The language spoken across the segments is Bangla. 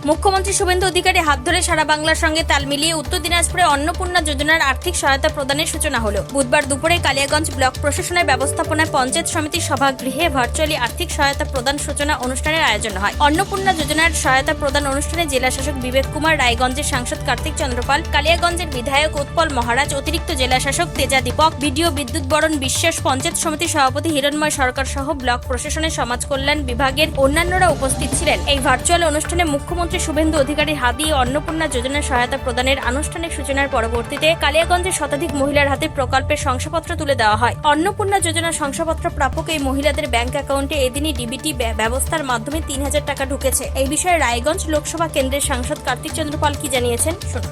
মুখ্যমন্ত্রী শুভেন্দু অধিকারী হাত ধরে সারা বাংলার সঙ্গে তাল মিলিয়ে উত্তর দিনাজপুরে অন্নপূর্ণা যোজনার আর্থিক সহায়তা প্রদানের সূচনা হলো। বুধবার দুপুরে কালিয়াগঞ্জ ব্লক প্রশাসনের ব্যবস্থাপনায় পঞ্চায়েত সমিতির সভাগৃহে ভার্চুয়ালি আর্থিক সহায়তা প্রদান সূচনা অনুষ্ঠানের আয়োজন হয়। অন্নপূর্ণা যোজনার সহায়তা প্রদান অনুষ্ঠানে জেলা শাসক বিবেক কুমার, রায়গঞ্জের সাংসদ কার্তিক চন্দ্রপাল, কালিয়াগঞ্জের বিধায়ক উৎপল মহারাজ, অতিরিক্ত জেলা শাসক তেজা দীপক, বিডিও বিদ্যুৎ বরণ বিশ্বাস, পঞ্চায়েত সমিতির সভাপতি হিরণময় সরকার সহ ব্লক প্রশাসনের সমাজ কল্যাণ বিভাগের অন্যান্যরা উপস্থিত ছিলেন। এই ভার্চুয়াল অনুষ্ঠানে মুখ্যমন্ত্রী শুভেন্দু অধিকারীর হাত দিয়ে অন্নপূর্ণা যোজনার সহায়তা প্রদানের আনুষ্ঠানিক সূচনার পরবর্তীতে কালিয়াগঞ্জের শতাধিক মহিলার হাতে প্রকল্পের শংসাপত্র তুলে দেওয়া হয়। অন্নপূর্ণা যোজনার শংসাপত্র প্রাপক এই মহিলাদের ব্যাংক অ্যাকাউন্টে এদিনই ডিবিটি ব্যবস্থার মাধ্যমে ৩,০০০ টাকা ঢুকেছে। এই বিষয়ে রায়গঞ্জ লোকসভা কেন্দ্রের সাংসদ কার্তিক চন্দ্রপাল কি জানিয়েছেন শুনুন।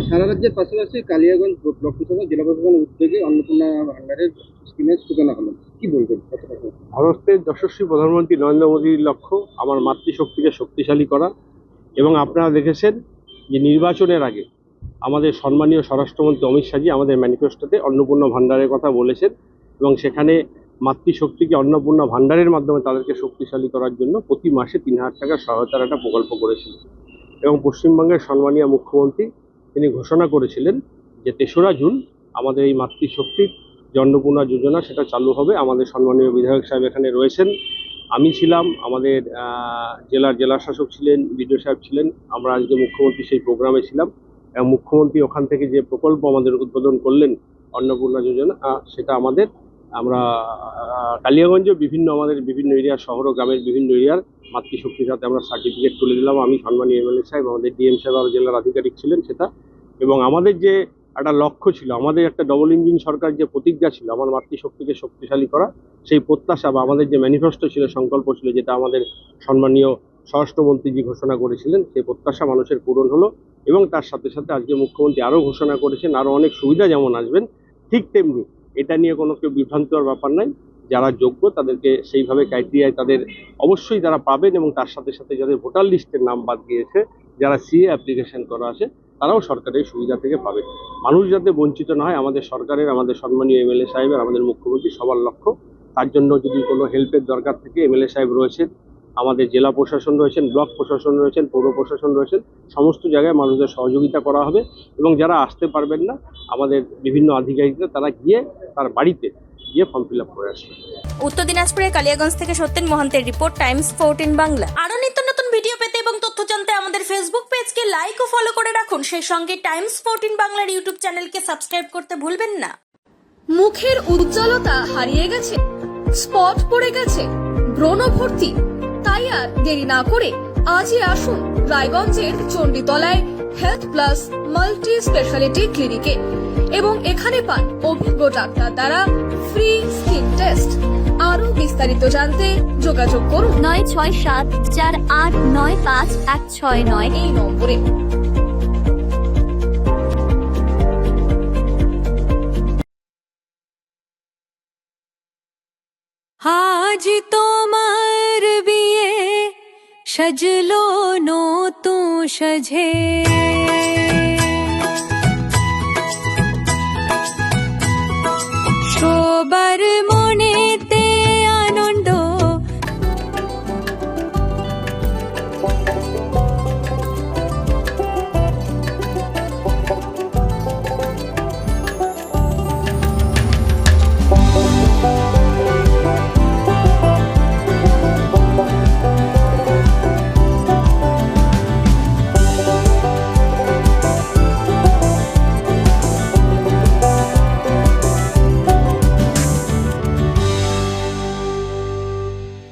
সারা রাজ্যের পাশাপাশি কালিয়াগঞ্জ ব্লক প্রশাসন জেলা প্রশাসনের উদ্যোগে অন্নপূর্ণা ভান্ডারের স্কিমের সূচনা হলো, কি বলবেন? ভারতের যশস্বী প্রধানমন্ত্রী নরেন্দ্র মোদীর লক্ষ্য আমার মাতৃশক্তিকে শক্তিশালী করা, এবং আপনারা দেখেছেন যে নির্বাচনের আগে আমাদের সম্মানীয় স্বরাষ্ট্রমন্ত্রী অমিত শাহজি আমাদের ম্যানিফেস্টোতে অন্নপূর্ণা ভান্ডারের কথা বলেছেন, এবং সেখানে মাতৃশক্তিকে অন্নপূর্ণা ভান্ডারের মাধ্যমে তাদেরকে শক্তিশালী করার জন্য প্রতি মাসে ৩,০০০ টাকা সহায়তার একটা প্রকল্প করেছিলেন। এবং পশ্চিমবঙ্গের সম্মানীয় মুখ্যমন্ত্রী তিনি ঘোষণা করেছিলেন যে ৩রা জুন আমাদের এই মাতৃশক্তির যে অন্নপূর্ণা যোজনা সেটা চালু হবে। আমাদের সম্মানীয় বিধায়ক সাহেব এখানে রয়েছেন, আমি ছিলাম, আমাদের জেলা শাসক ছিলেন, বিডিও সাহেব ছিলেন, আমরা আজকে মুখ্যমন্ত্রী সেই প্রোগ্রামে ছিলাম। এবং মুখ্যমন্ত্রী ওখান থেকে যে প্রকল্প আমাদের উদ্বোধন করলেন অন্নপূর্ণা যোজনা, সেটা আমরা কালিয়াগঞ্জে আমাদের বিভিন্ন এরিয়া, শহর ও গ্রামের বিভিন্ন এরিয়ার মাতৃশক্তির সাথে আমরা সার্টিফিকেট তুলে দিলাম। আমি সম্মানীয় এমএলএ সাহেব, আমাদের ডিএম সাহেব আর জেলার আধিকারিক ছিলেন সেটা। এবং আমাদের যে একটা লক্ষ্য ছিল, আমাদের একটা ডবল ইঞ্জিন সরকার যে প্রতিজ্ঞা ছিল আমার মাতৃশক্তিকে শক্তিশালী করা, সেই প্রত্যাশা বা আমাদের যে ম্যানিফেস্টো ছিল, সংকল্প ছিল, যেটা আমাদের সম্মানীয় স্বরাষ্ট্রমন্ত্রীজি ঘোষণা করেছিলেন, সেই প্রত্যাশা মানুষের পূরণ হলো। এবং তার সাথে সাথে আজকে মুখ্যমন্ত্রী আরও ঘোষণা করেছেন আরও অনেক সুবিধা যেমন আসবেন, ঠিক তেমনি এটা নিয়ে কোনো কেউ বিভ্রান্ত হওয়ার ব্যাপার নাই। যারা যোগ্য তাদেরকে সেইভাবে ক্রাইটেরিয়ায় তাদের অবশ্যই তারা পাবেন, এবং তার সাথে সাথে যাদের ভোটার লিস্টের নাম বাদ গিয়েছে, যারা সিএ অ্যাপ্লিকেশন করা আছে, তারাও সরকারের সুবিধা থেকে পাবে। মানুষ যাতে বঞ্চিত না হয়, আমাদের সরকারের, আমাদের সম্মানীয় এমএলএ সাহেবের, আমাদের মুখ্যমন্ত্রী সবার লক্ষ্য। তার জন্য যদি কোনো হেল্পের দরকার থাকে, এমএলএ সাহেব রয়েছেন, আমাদের জেলা প্রশাসন রয়েছেন, ব্লক প্রশাসন রয়েছেন, পৌর প্রশাসন রয়েছেন, সমস্ত জায়গায় মানুষদের সহযোগিতা করা হবে। এবং যারা আসতে পারবেন না, আমাদের বিভিন্ন আধিকারিকরা তারা গিয়ে তার বাড়িতে গিয়ে ফর্ম ফিল আপ করে আসবে। উত্তর দিনাজপুরের কালিয়াগঞ্জ থেকে সত্যেন মহান্তের রিপোর্ট, টাইমস 14 বাংলা। আরো নিত্য নতুন ভিডিও পেতে এবং তথ্য জানতে আমাদের ফেসবুক পেজকে লাইক ও ফলো করে রাখুন। সেই সঙ্গে টাইমস 14 বাংলার ইউটিউব চ্যানেলকে সাবস্ক্রাইব করতে ভুলবেন না। মুখের উজ্জ্বলতা হারিয়ে গেছে, স্পট পড়ে গেছে, ব্রণ ভর্তি, তাই আর দেরি না করে আজই আসুন রায়গঞ্জের চণ্ডীতলায় হেলথ প্লাস মাল্টি স্পেশালিটি ক্লিনিকে, এবং এখানে পান অভিজ্ঞ ডাক্তার দ্বারা ফ্রি স্কিন টেস্ট। আরো বিস্তারিত জানতে যোগাযোগ করুন 9674895169 এই নম্বরে। আজ তোমার বিয়ে সাজলো নতুন সাজে।